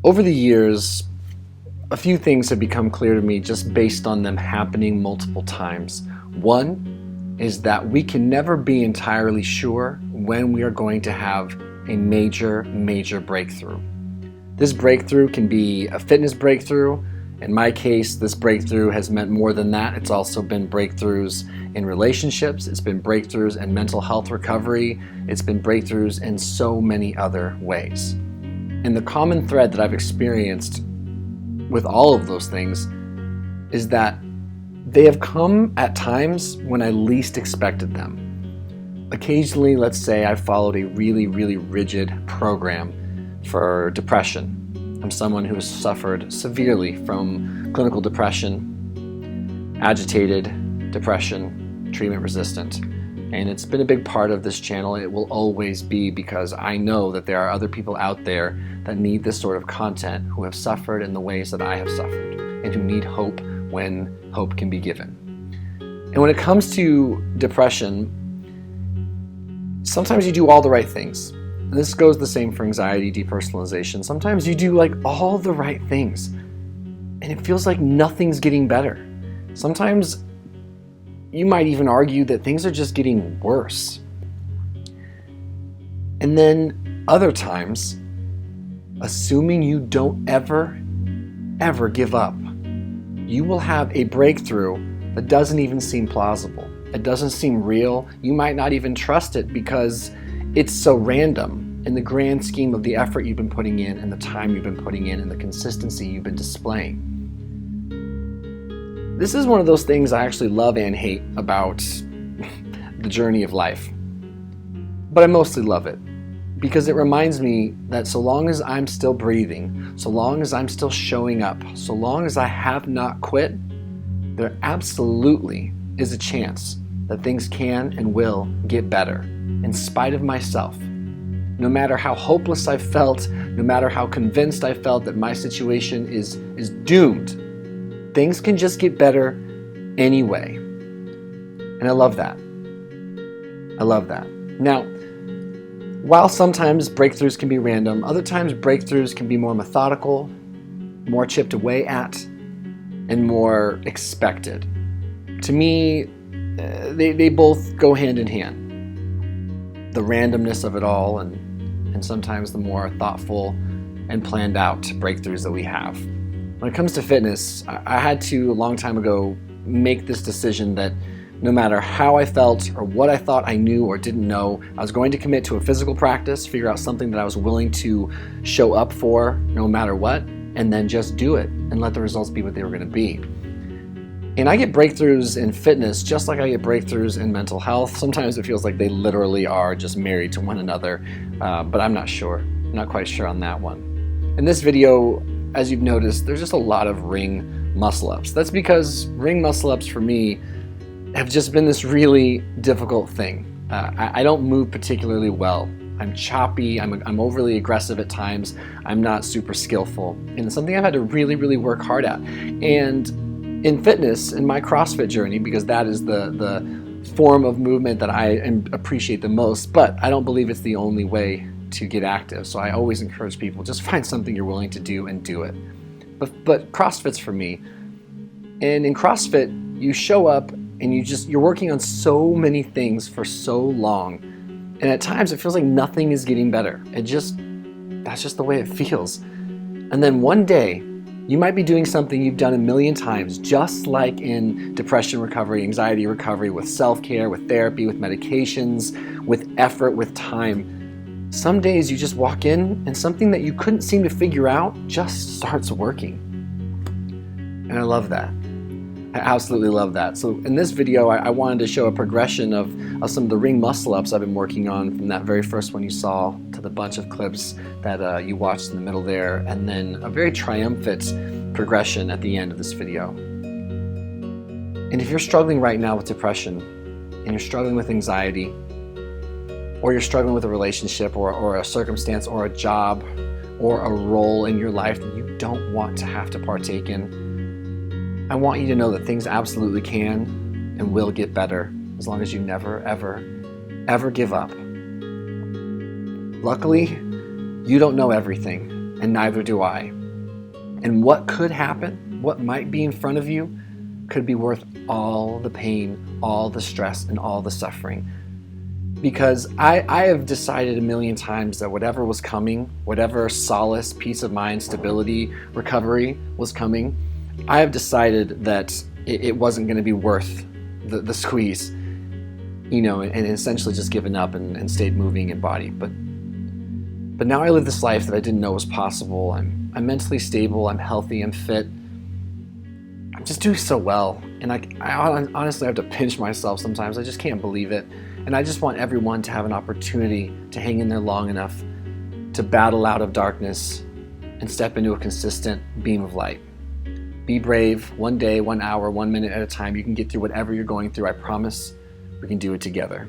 Over the years, a few things have become clear to me just based on them happening multiple times. One is that we can never be entirely sure when we are going to have a major breakthrough. This breakthrough can be a fitness breakthrough. In my case, this breakthrough has meant more than that. It's also been breakthroughs in relationships. It's been breakthroughs in mental health recovery. It's been breakthroughs in so many other ways. And the common thread that I've experienced with all of those things is that they have come at times when I least expected them. Occasionally, let's say I followed a really rigid program for depression. I'm someone who has suffered severely from clinical depression, agitated depression, treatment resistant. And it's been a big part of this channel. It will always be, because I know that there are other people out there that need this sort of content, who have suffered in the ways that I have suffered, and who need hope when hope can be given. And when it comes to depression, sometimes you do all the right things. And this goes the same for anxiety, depersonalization. Sometimes you do all the right things, and it feels like nothing's getting better. Sometimes you might even argue that things are just getting worse. And then other times, assuming you don't ever give up, you will have a breakthrough that doesn't even seem plausible. It doesn't seem real. You might not even trust it because it's so random in the grand scheme of the effort you've been putting in, and the time you've been putting in, and the consistency you've been displaying. This is one of those things I actually love and hate about the journey of life. But I mostly love it because it reminds me that so long as I'm still breathing, so long as I'm still showing up, so long as I have not quit, there absolutely is a chance that things can and will get better in spite of myself. No matter how hopeless I felt, no matter how convinced I felt that my situation is doomed, things can just get better anyway. And I love that. I love that. Now, while sometimes breakthroughs can be random, other times breakthroughs can be more methodical, more chipped away at, and more expected. To me, they both go hand in hand. The randomness of it all, and sometimes the more thoughtful and planned out breakthroughs that we have. When it comes to fitness, I had to, a long time ago, make this decision that no matter how I felt or what I thought I knew or didn't know, I was going to commit to a physical practice, figure out something that I was willing to show up for no matter what, and then just do it and let the results be what they were going to be. And I get breakthroughs in fitness just like I get breakthroughs in mental health. Sometimes it feels like they literally are just married to one another, but I'm not sure. I'm not quite sure on that one. In this video, as you've noticed, there's just a lot of ring muscle-ups. That's because ring muscle-ups for me have just been this really difficult thing. I don't move particularly well. I'm choppy, I'm overly aggressive at times, I'm not super skillful. And it's something I've had to really work hard at. And in fitness, in my CrossFit journey, because that is the form of movement that I appreciate the most, but I don't believe it's the only way to get active. So I always encourage people, just find something you're willing to do and do it. But CrossFit's for me. And in CrossFit, you show up and you're working on so many things for so long. And at times it feels like nothing is getting better. That's just the way it feels. And then one day, you might be doing something you've done a million times, just like in depression recovery, anxiety recovery, with self-care, with therapy, with medications, with effort, with time. Some days you just walk in and something that you couldn't seem to figure out just starts working. And I love that. I absolutely love that. So in this video, I wanted to show a progression of some of the ring muscle-ups I've been working on, from that very first one you saw to the bunch of clips that you watched in the middle there, and then a very triumphant progression at the end of this video. And if you're struggling right now with depression, and you're struggling with anxiety, or you're struggling with a relationship or a circumstance or a job or a role in your life that you don't want to have to partake in, I want you to know that things absolutely can and will get better as long as you never, ever give up. Luckily, you don't know everything, and neither do I. And what could happen, what might be in front of you, could be worth all the pain, all the stress, and all the suffering. Because I have decided a million times that whatever was coming, whatever solace, peace of mind, stability, recovery was coming, I have decided that it wasn't going to be worth the squeeze, and essentially just given up and stayed moving in body. But now I live this life that I didn't know was possible. I'm mentally stable, I'm healthy, I'm fit. I'm just doing so well. And I honestly have to pinch myself sometimes. I just can't believe it. And I just want everyone to have an opportunity to hang in there long enough to battle out of darkness and step into a consistent beam of light. Be brave. 1 day, 1 hour, 1 minute at a time. You can get through whatever you're going through. I promise we can do it together.